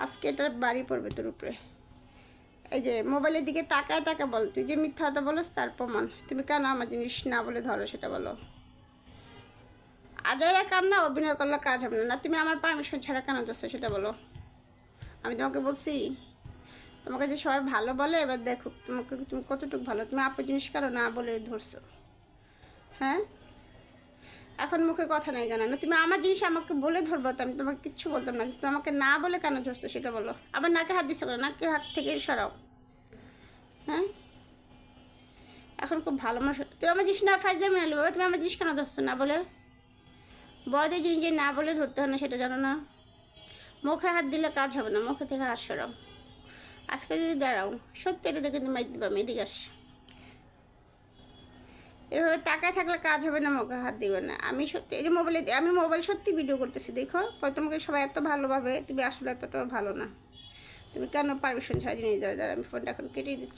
আজকে এটার বাড়ি পড়বে তোর উপরে। এই যে মোবাইলের দিকে তাকায় তাকা বল, তুই যে মিথ্যা কথা বলস তার প্রমাণ। তুমি কেন আমার জিনিস না বলে ধরো সেটা বলো। আজাইরা কান্না অভিনয় করলে কাজ হবে না। তুমি আমার পারমিশন ছাড়া কেন ধরছো সেটা বলো। আমি তোমাকে বলছি তোমাকে যে সবাই ভালো বলে, এবার দেখো তোমাকে তুমি কতটুকু ভালো। তুমি আপন জিনিস কেন না বলে ধরছো? হ্যাঁ, এখন মুখে কথা নেই কেন? তুমি আমার জিনিস আমাকে বলে ধরবো তো আমি তোমাকে কিচ্ছু বলতাম না। তুমি আমাকে না বলে কেন ধরছো সেটা বলো। আবার নাকে হাত দিচ্ছ কেন? নাকে হাত থেকে সরাও। হ্যাঁ, এখন খুব ভালো মানুষ। তুমি আমার জিনিস না ফাইজে মেনে বাবা, তুমি আমার জিনিস কেন ধরছো না বলে? বড়দের জিনিস যে না বলে ধরতে হয় না সেটা জানো না? মুখে হাত দিলে কাজ হবে না, মুখে থেকে হাত সরাও। আজকে যদি দাঁড়াও সত্যি এটা দেখে তুমি দিবা এদিকে আস। এভাবে তাকায় থাকলে কাজ হবে না, মুখে হাত দিবে না। আমি সত্যি এই যে মোবাইলে আমি মোবাইল সত্যি ভিডিও করতেছি দেখো, তোমাকে সবাই এত ভালোভাবে, তুমি আসলে এতটাও ভালো না। তুমি কেন পারমিশন ছাড়া জিনিস দাঁড়া? আমি ফোনটা এখন কেটেই দিচ্ছি।